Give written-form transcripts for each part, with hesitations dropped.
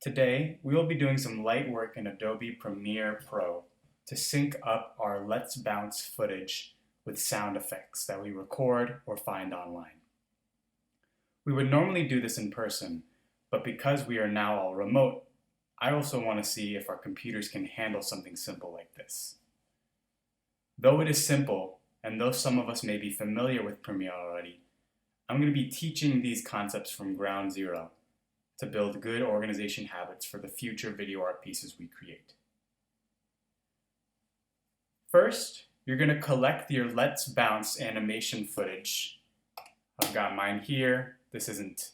Today, we will be doing some light work in Adobe Premiere Pro to sync up our Let's Bounce footage with sound effects that we record or find online. We would normally do this in person, but because we are now all remote, I also want to see if our computers can handle something simple like this. Though it is simple, and though some of us may be familiar with Premiere already, I'm going to be teaching these concepts from ground zero to build good organization habits for the future video art pieces we create. First, you're going to collect your Let's Bounce animation footage. I've got mine here. This isn't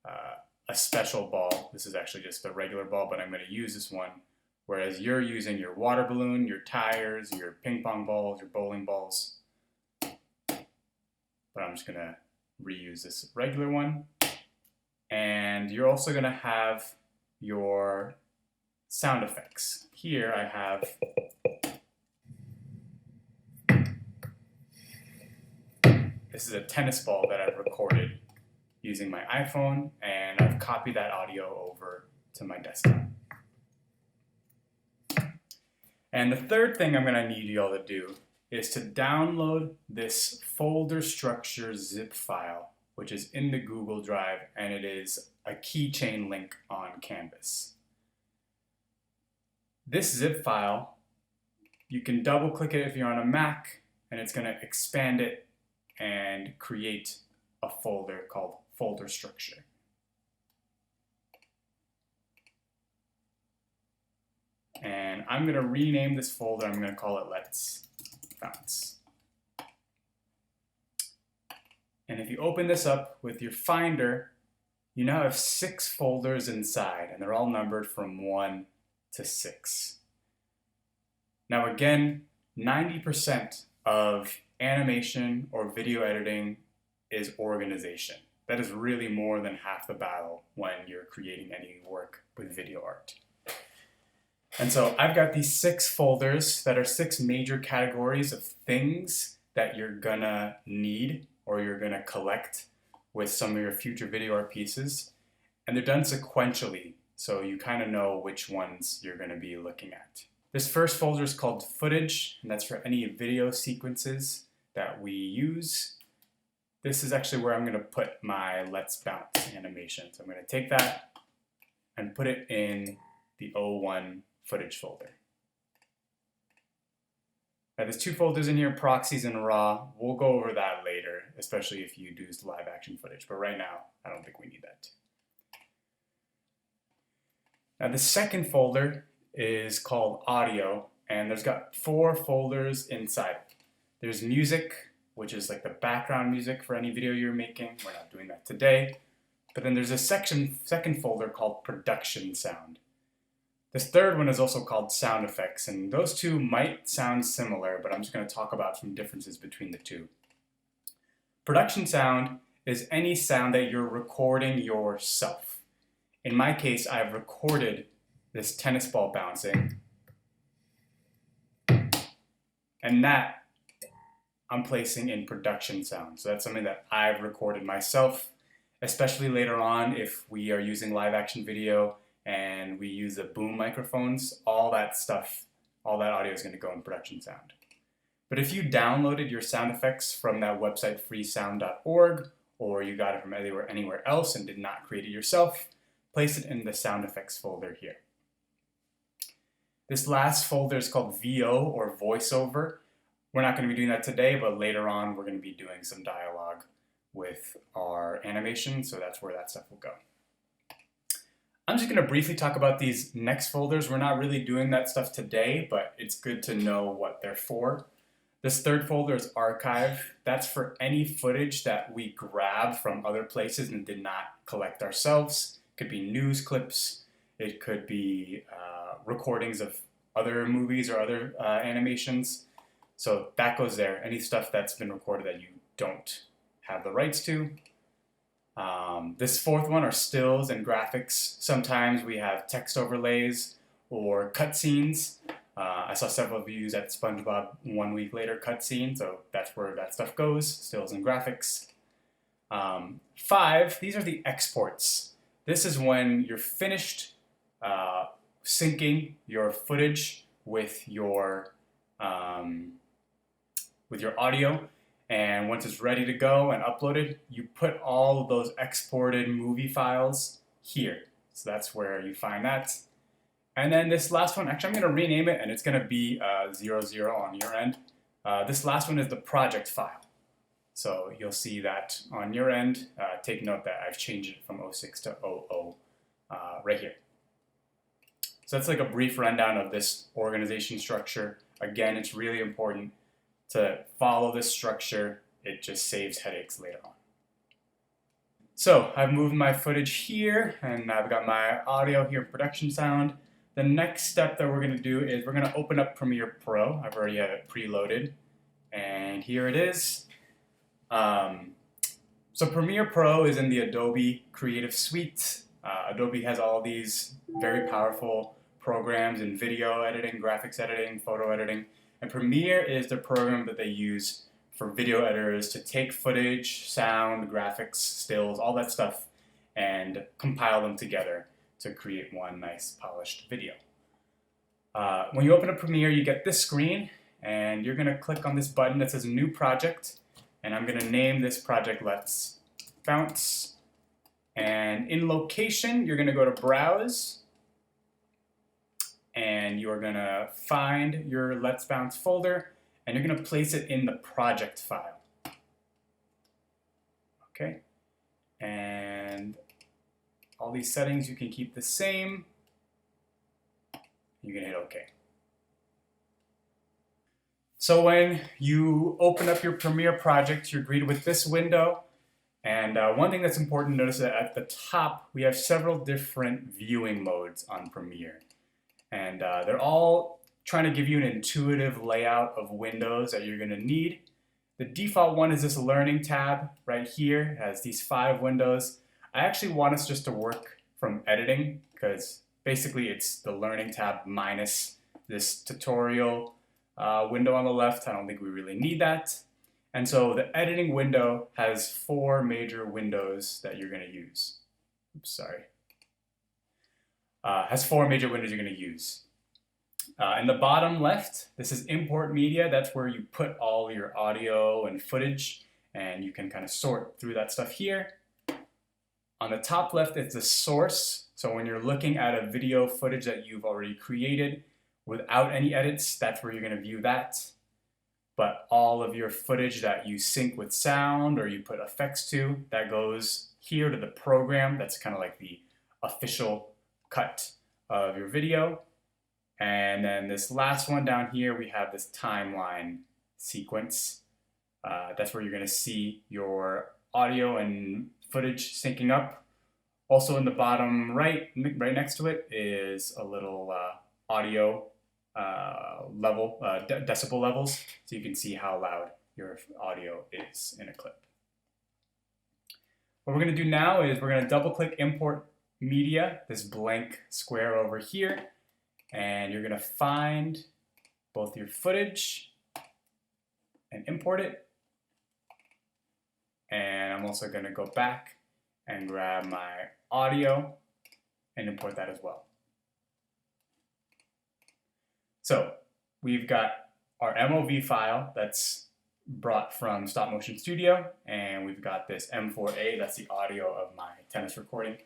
a special ball. This is actually just a regular ball, but I'm going to use this one. Whereas you're using your water balloon, your tires, your ping pong balls, your bowling balls. But I'm just going to reuse this regular one. And you're also going to have your sound effects. Here I have this is a tennis ball that I've recorded using my iPhone, and I've copied that audio over to my desktop. And the third thing I'm going to need you all to do is to download this folder structure zip file, which is in the Google Drive, and it is a keychain link on Canvas. This zip file, you can double click it if you're on a Mac, and it's going to expand it and create a folder called folder structure. And I'm going to rename this folder. I'm going to call it Let's Bounce. And if you open this up with your Finder, you now have 6 folders inside, and they're all numbered from 1 to 6. Now again, 90% of animation or video editing is organization. That is really more than half the battle when you're creating any work with video art. And so I've got these 6 folders that are 6 major categories of things that you're gonna need or you're gonna collect with some of your future video art pieces. And they're done sequentially, so you kind of know which ones you're gonna be looking at. This first folder is called footage, and that's for any video sequences that we use. This is actually where I'm gonna put my Let's Bounce animation. So I'm gonna take that and put it in the O1 footage folder. Now there's 2 folders in here, proxies and raw. We'll go over that later, especially if you do live action footage, but right now I don't think we need that. Now the second folder is called audio, and there's got 4 folders inside. There's music, which is like the background music for any video you're making. We're not doing that today. But then there's a second folder called production sound. This third one is also called sound effects, and those two might sound similar, but I'm just going to talk about some differences between the two. Production sound is any sound that you're recording yourself. In my case, I've recorded this tennis ball bouncing, and that I'm placing in production sound. So that's something that I've recorded myself, especially later on if we are using live action video and we use the boom microphones, all that stuff, all that audio is going to go in production sound. But if you downloaded your sound effects from that website freesound.org, or you got it from anywhere else and did not create it yourself, place it in the sound effects folder here. This last folder is called VO or voiceover. We're not going to be doing that today, but later on we're going to be doing some dialogue with our animation, so that's where that stuff will go. I'm just going to briefly talk about these next folders. We're not really doing that stuff today, but it's good to know what they're for. This third folder is archive. That's for any footage that we grab from other places and did not collect ourselves. It could be news clips. It could be recordings of other movies or other animations. So that goes there. Any stuff that's been recorded that you don't have the rights to. This fourth one are stills and graphics. Sometimes we have text overlays or cutscenes. I saw several of you use that SpongeBob 1 week later cutscene, so that's where that stuff goes, stills and graphics. 5, these are the exports. This is when you're finished syncing your footage with your audio. And once it's ready to go and uploaded, you put all of those exported movie files here. So that's where you find that. And then this last one, actually I'm going to rename it, and it's going to be 00 on your end. This last one is the project file. So you'll see that on your end. Take note that I've changed it from 06 to 00 right here. So that's like a brief rundown of this organization structure. Again, it's really important to follow this structure. It just saves headaches later on. So I've moved my footage here, and I've got my audio here, production sound. The next step that we're going to do is we're going to open up Premiere Pro. I've already have it preloaded, and here it is. So Premiere Pro is in the Adobe Creative Suite. Adobe has all these very powerful programs in video editing, graphics editing, photo editing, and Premiere is the program that they use for video editors to take footage, sound, graphics, stills, all that stuff, and compile them together to create one nice polished video. When you open up Premiere, you get this screen, and you're going to click on this button that says New Project, and I'm going to name this project Let's Bounce. And in Location, you're going to go to Browse, and you're going to find your Let's Bounce folder, and you're going to place it in the project file. Okay, and all these settings you can keep the same. You can hit OK. So when you open up your Premiere project, you're greeted with this window. And one thing that's important to notice is that at the top, we have several different viewing modes on Premiere. And they're all trying to give you an intuitive layout of windows that you're going to need. The default one is this Learning tab right here. It has these 5 windows. I actually want us just to work from editing, because basically it's the Learning tab minus this tutorial window on the left. I don't think we really need that. And so the editing window has 4 major windows that you're going to use. Oops, sorry. Has 4 major windows you're going to use. In the bottom left, this is Import Media. That's where you put all your audio and footage, and you can kind of sort through that stuff here. On the top left, it's the source. So when you're looking at a video footage that you've already created without any edits, that's where you're going to view that. But all of your footage that you sync with sound or you put effects to, that goes here to the program. That's kind of like the official cut of your video. And then this last one down here, we have this timeline sequence. That's where you're going to see your audio and footage syncing up. Also in the bottom right next to it is a little audio level, decibel levels, so you can see how loud your audio is in a clip. What we're going to do now is we're going to double click Import Media, this blank square over here, and you're going to find both your footage and import it. And I'm also going to go back and grab my audio and import that as well. So we've got our MOV file that's brought from Stop Motion Studio, and we've got this M4A, that's the audio of my tennis recording.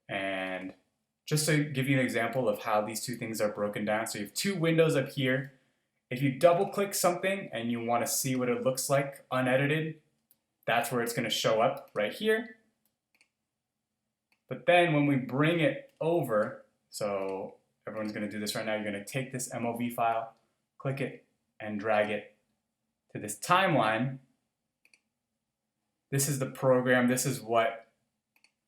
And just to give you an example of how these two things are broken down, so you have 2 windows up here. If you double click something and you want to see what it looks like unedited, that's where it's going to show up right here. But then when we bring it over, so everyone's going to do this right now, you're going to take this MOV file, click it, and drag it to this timeline. This is the program, this is what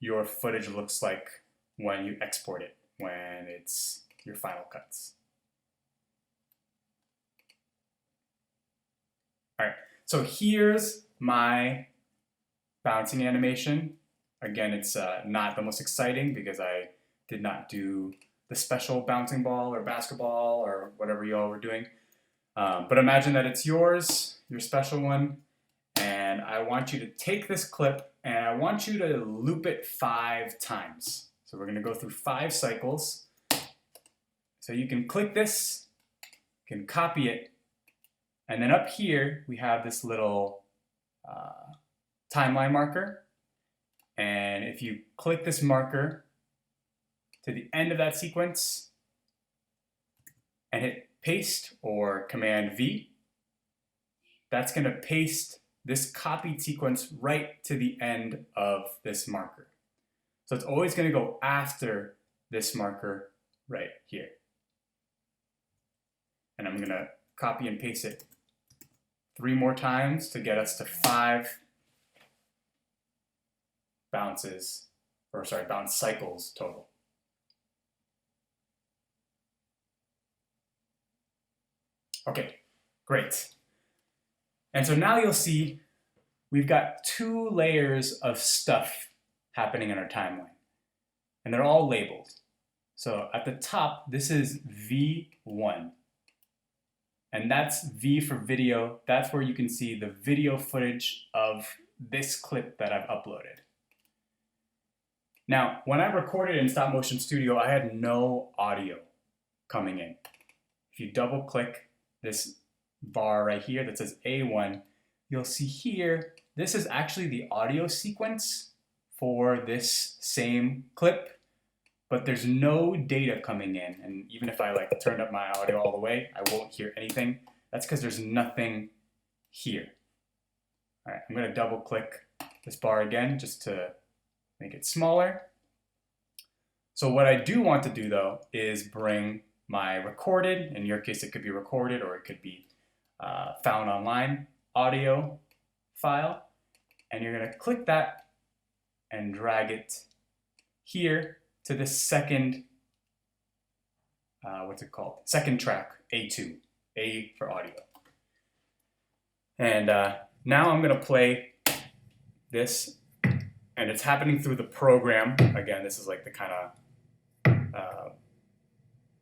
your footage looks like when you export it, when it's your final cuts. All right, so here's my bouncing animation. Again, it's not the most exciting because I did not do the special bouncing ball or basketball or whatever you all were doing. But imagine that it's yours, your special one, and I want you to take this clip and I want you to loop it 5 times. So we're going to go through 5 cycles. So you can click this, you can copy it, and then up here we have this little timeline marker. And if you click this marker to the end of that sequence and hit paste or Command V, that's going to paste this copied sequence right to the end of this marker. So it's always going to go after this marker right here. And I'm going to copy and paste it 3 more times to get us to 5 bounce cycles total. Okay, great. And so now you'll see we've got 2 layers of stuff happening in our timeline. And they're all labeled. So at the top, this is V1. And that's V for video. That's where you can see the video footage of this clip that I've uploaded. Now, when I recorded in Stop Motion Studio, I had no audio coming in. If you double click this bar right here that says A1, you'll see here, this is actually the audio sequence for this same clip, but there's no data coming in. And even if I turned up my audio all the way, I won't hear anything. That's because there's nothing here. All right, I'm gonna double click this bar again just to make it smaller. So what I do want to do though is bring my recorded, in your case it could be recorded or it could be found online, audio file, and you're gonna click that and drag it here to the second, second track, A2, A for audio. And now I'm gonna play this, and it's happening through the program. Again, this is like the kind of,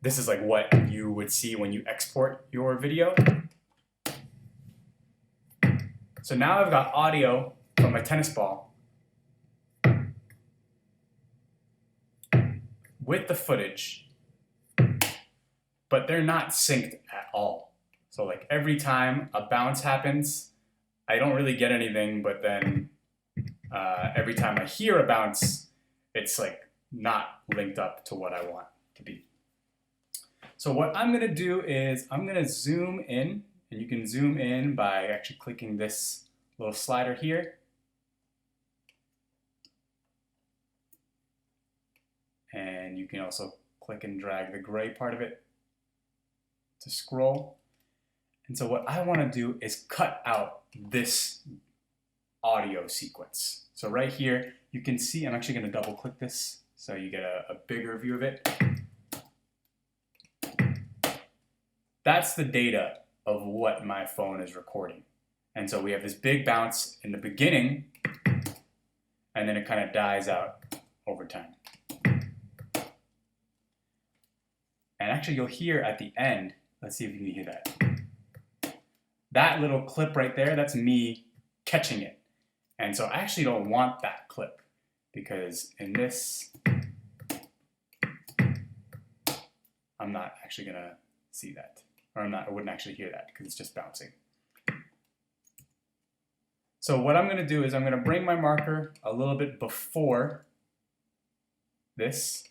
this is like what you would see when you export your video. So now I've got audio from my tennis ball with the footage, but they're not synced at all. So like every time a bounce happens, I don't really get anything, but then every time I hear a bounce, it's like not linked up to what I want to be. So what I'm gonna do is I'm gonna zoom in, and you can zoom in by actually clicking this little slider here. And you can also click and drag the gray part of it to scroll. And so what I wanna do is cut out this audio sequence. So right here, you can see, I'm actually gonna double click this so you get a bigger view of it. That's the data of what my phone is recording. And so we have this big bounce in the beginning, and then it kind of dies out over time. And actually you'll hear at the end, let's see if you can hear that. That little clip right there, that's me catching it. And so I actually don't want that clip, because in this, I'm not actually gonna see that. Or I wouldn't actually hear that because it's just bouncing. So what I'm gonna do is I'm gonna bring my marker a little bit before this.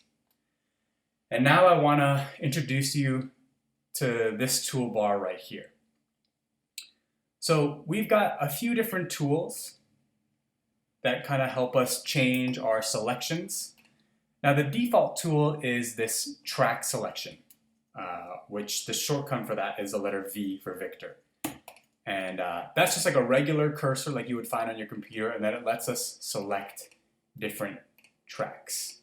And now I wanna introduce you to this toolbar right here. So we've got a few different tools that kind of help us change our selections. Now the default tool is this track selection, which the shortcut for that is the letter V for Victor. And that's just like a regular cursor like you would find on your computer, and then it lets us select different tracks.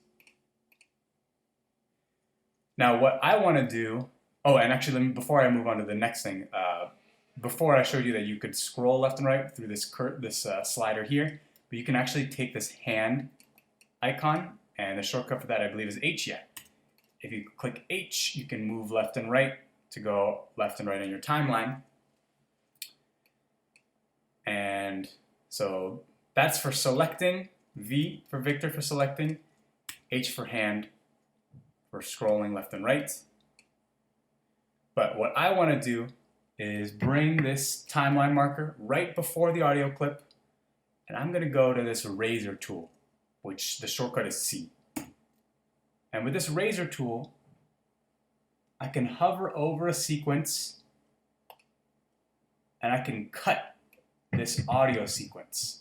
Now what I want to do, oh, and actually before I move on to the next thing, before I showed you that you could scroll left and right through this slider here, but you can actually take this hand icon, and the shortcut for that I believe is H yet. If you click H, you can move left and right to go left and right in your timeline. And so that's for selecting, V for Victor for selecting, H for hand for scrolling left and right. But what I want to do is bring this timeline marker right before the audio clip, and I'm going to go to this razor tool, which the shortcut is C. And with this razor tool, I can hover over a sequence and I can cut this audio sequence.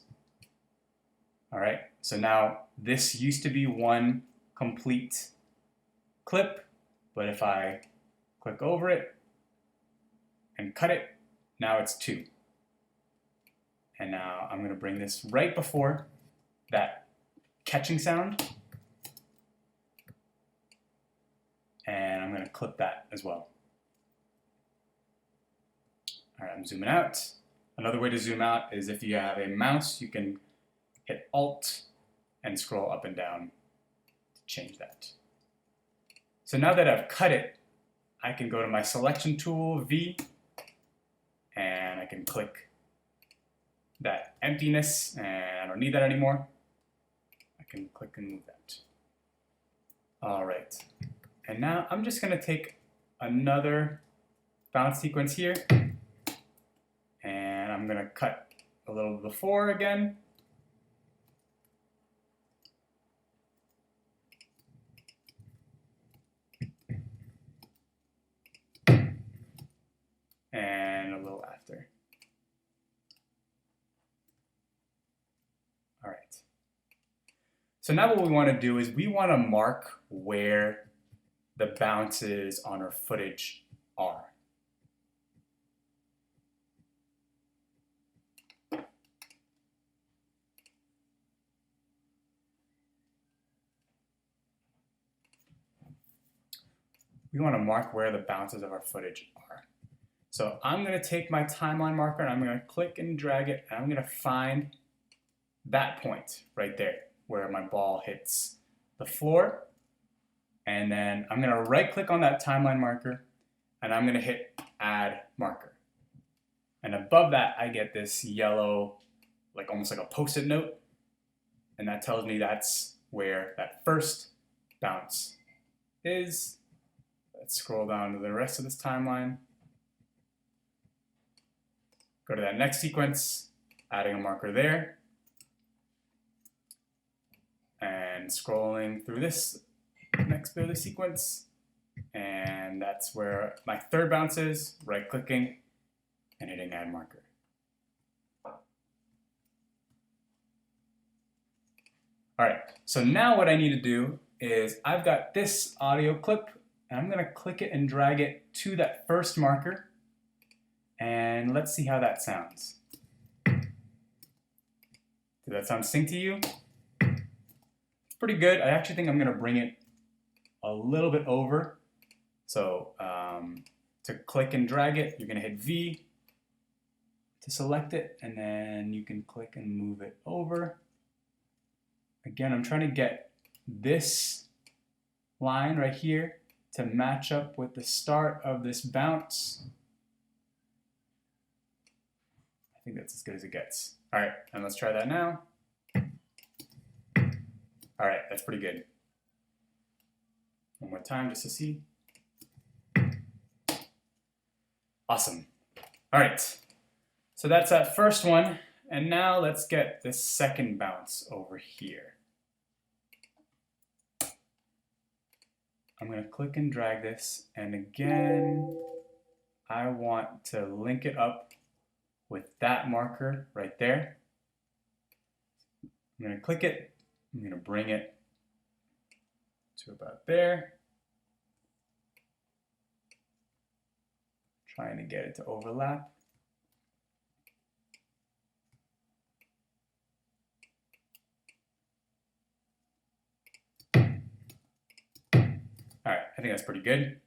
All right, so now this used to be one complete clip, but if I click over it and cut it, now it's two. And now I'm going to bring this right before that catching sound, and I'm going to clip that as well. All right, I'm zooming out. Another way to zoom out is if you have a mouse, you can hit Alt and scroll up and down to change that. So now that I've cut it, I can go to my selection tool, V, and I can click that emptiness, and I don't need that anymore. I can click and move that. All right, and now I'm just going to take another bounce sequence here, and I'm going to cut a little before again. And a little after. All right. So now what we want to do is we want to mark where the bounces on our footage are. We want to mark where the bounces of our footage are. So I'm going to take my timeline marker and I'm going to click and drag it, and I'm going to find that point right there where my ball hits the floor. And then I'm going to right click on that timeline marker and I'm going to hit Add Marker. And above that I get this yellow, like almost like a post-it note, and that tells me that's where that first bounce is. Let's scroll down to the rest of this timeline. Go to that next sequence, adding a marker there, and scrolling through this next bit of the sequence, and that's where my third bounce is, right-clicking and hitting Add Marker. All right, so now what I need to do is I've got this audio clip, and I'm going to click it and drag it to that first marker. And let's see how that sounds. Did that sound sync to you? It's pretty good. I actually think I'm going to bring it a little bit over. So to click and drag it, you're going to hit V to select it, and then you can click and move it over. Again, I'm trying to get this line right here to match up with the start of this bounce. I think that's as good as it gets. All right, and let's try that now. All right, that's pretty good. One more time just to see. Awesome. All right, so that's that first one, and now let's get this second bounce over here. I'm going to click and drag this, and again, I want to link it up with that marker right there. I'm going to click it, I'm going to bring it to about there. Trying to get it to overlap. All right, I think that's pretty good.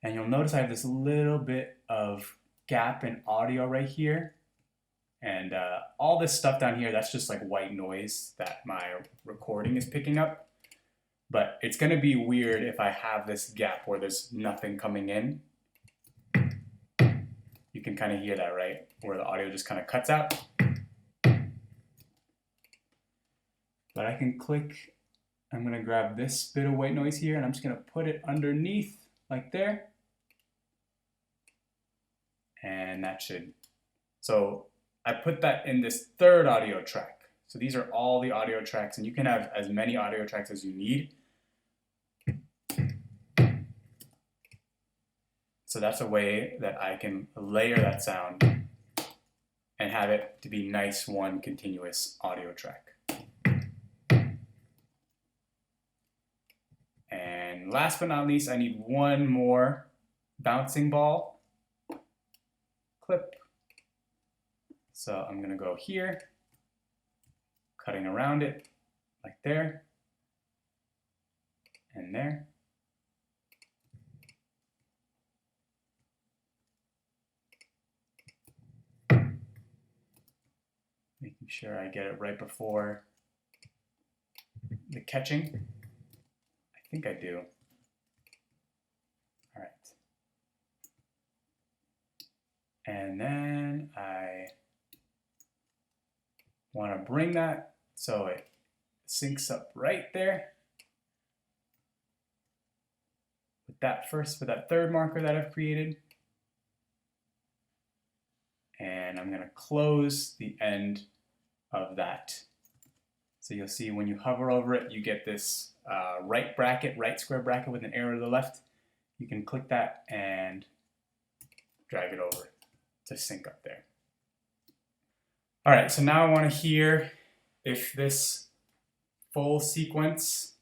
And you'll notice I have this little bit of gap in audio right here. And all this stuff down here, that's just like white noise that my recording is picking up. But it's going to be weird if I have this gap where there's nothing coming in. You can kind of hear that, right? Where the audio just kind of cuts out. But I can click I'm gonna grab this bit of white noise here and I'm just gonna put it underneath like there. And that should, so I put that in this third audio track. So these are all the audio tracks, and you can have as many audio tracks as you need. So that's a way that I can layer that sound and have it to be nice one continuous audio track. And last but not least, I need one more bouncing ball clip. So I'm gonna go here, cutting around it like there and there. Making sure I get it right before the catching. I think I do. All right. And then I want to bring that so it syncs up right there with that third marker that I've created. And I'm going to close the end of that. So you'll see when you hover over it, you get this right square bracket with an arrow to the left. You can click that and drag it over to sync up there. All right, so now I want to hear if this full sequence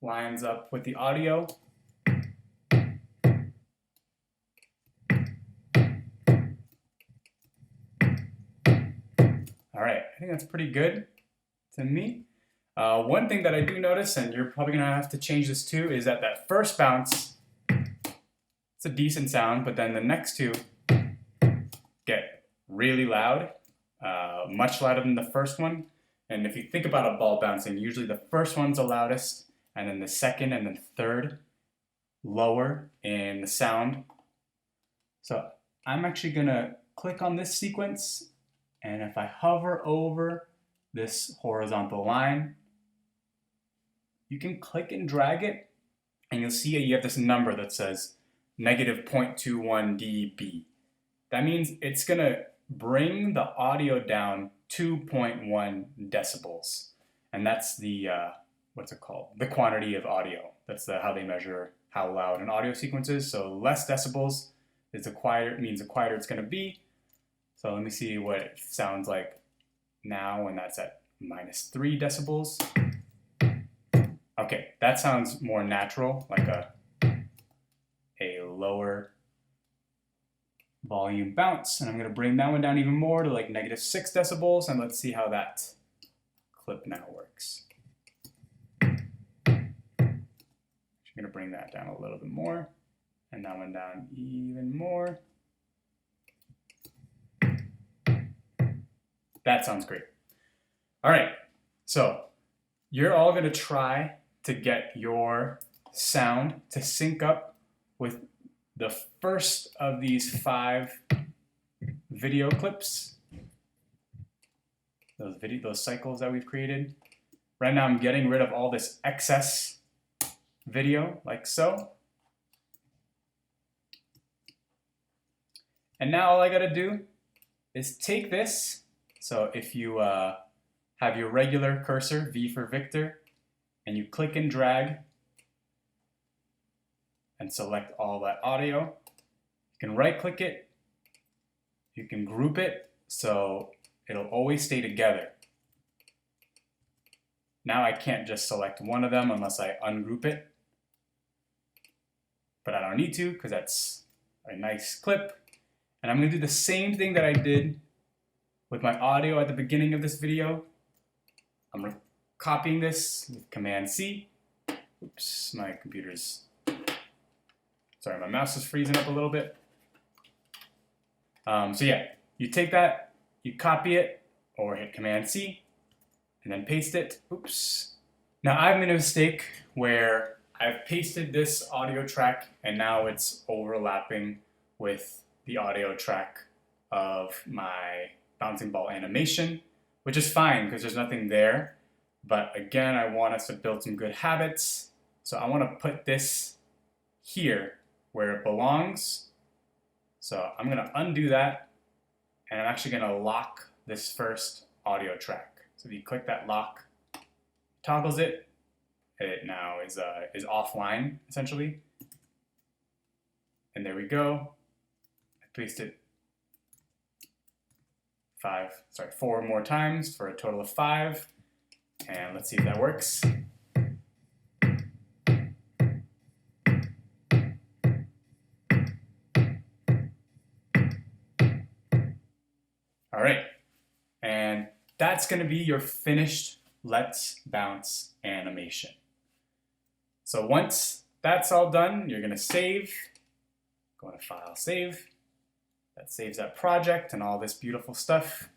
lines up with the audio. All right, I think that's pretty good to me. One thing that I do notice, and you're probably gonna have to change this too, is that that first bounce, it's a decent sound, but then the next two get really loud, much louder than the first one. And if you think about a ball bouncing, usually the first one's the loudest, and then the second and then third lower in the sound. So I'm actually gonna click on this sequence, and if I hover over this horizontal line, you can click and drag it, and you'll see you have this number that says negative 0.21 dB. That means it's gonna bring the audio down 2.1 decibels. And that's the, what's it called? The quantity of audio. That's how they measure how loud an audio sequence is. So less decibels is the quieter, means the quieter it's gonna be. So let me see what it sounds like now when that's at -3 decibels. Okay, that sounds more natural, like a lower volume bounce. And I'm gonna bring that one down even more to like -6 decibels, and let's see how that clip now works. I'm gonna bring that down a little bit more, and that one down even more. That sounds great. All right, so you're all gonna try to get your sound to sync up with the first of these 5 video clips, those cycles that we've created. Right now I'm getting rid of all this excess video, like so. And now all I gotta do is take this. So if you have your regular cursor, V for Victor, and you click and drag and select all that audio, you can right click it, you can group it so it'll always stay together. Now I can't just select one of them unless I ungroup it, but I don't need to because that's a nice clip. And I'm gonna do the same thing that I did with my audio at the beginning of this video. I'm copying this with Command C. Oops, my computer's, sorry, my mouse is freezing up a little bit. So yeah, you take that, you copy it, or hit Command C, and then paste it. Oops. Now I've made a mistake where I've pasted this audio track and now it's overlapping with the audio track of my bouncing ball animation, which is fine because there's nothing there. But again, I want us to build some good habits. So I want to put this here where it belongs. So I'm going to undo that, and I'm actually going to lock this first audio track. So if you click that lock, toggles it, it now is offline essentially. And there we go. I placed it 4 more times for a total of 5. And let's see if that works. All right, and that's going to be your finished Let's Bounce animation. So once that's all done, you're going to save. Go to File, Save. That saves that project and all this beautiful stuff.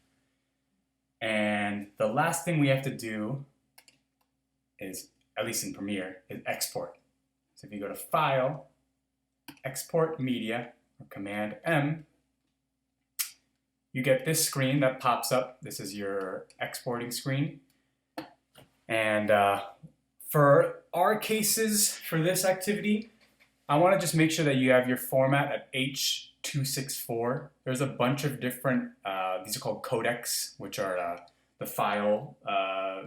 And the last thing we have to do is, at least in Premiere, is export. So if you go to File, Export Media, or Command M, you get this screen that pops up. This is your exporting screen. And for our cases, for this activity, I want to just make sure that you have your format at H.264. There's a bunch of different, these are called codecs, which are the file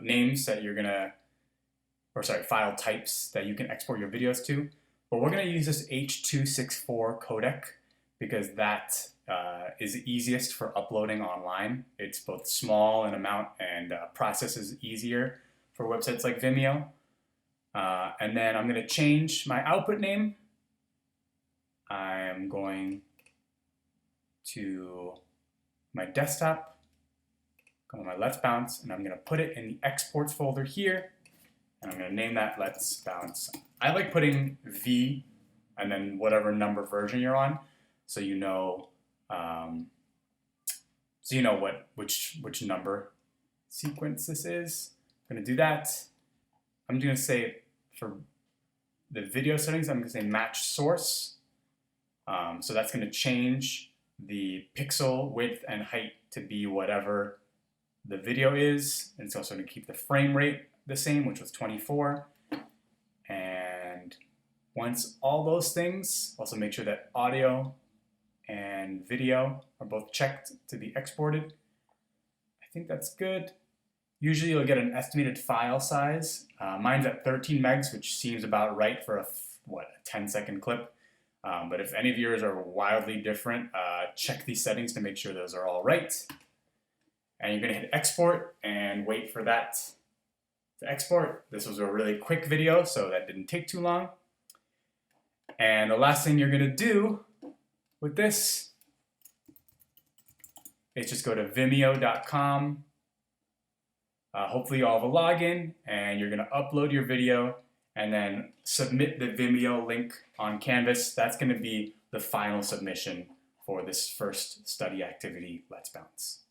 names that you're gonna, or sorry, file types that you can export your videos to. But we're gonna use this H.264 codec because that is easiest for uploading online. It's both small in amount and processes easier for websites like Vimeo. And then I'm gonna change my output name. I'm going to my desktop, go to my Let's Bounce, and I'm going to put it in the exports folder here, and I'm going to name that Let's Bounce. I like putting V and then whatever number version you're on, so you know which number sequence this is. I'm going to do that. I'm going to say for the video settings, I'm going to say match source. So that's going to change the pixel width and height to be whatever the video is. And it's also going to keep the frame rate the same, which was 24. And once all those things, also make sure that audio and video are both checked to be exported. I think that's good. Usually you'll get an estimated file size. Mine's at 13 megs, which seems about right for a 10-second clip. But if any of yours are wildly different, check these settings to make sure those are all right. And you're going to hit export and wait for that to export. This was a really quick video, so that didn't take too long. And the last thing you're going to do with this is just go to Vimeo.com. Hopefully you all have a login, and you're going to upload your video and then submit the Vimeo link on Canvas. That's going to be the final submission for this first study activity, Let's Bounce.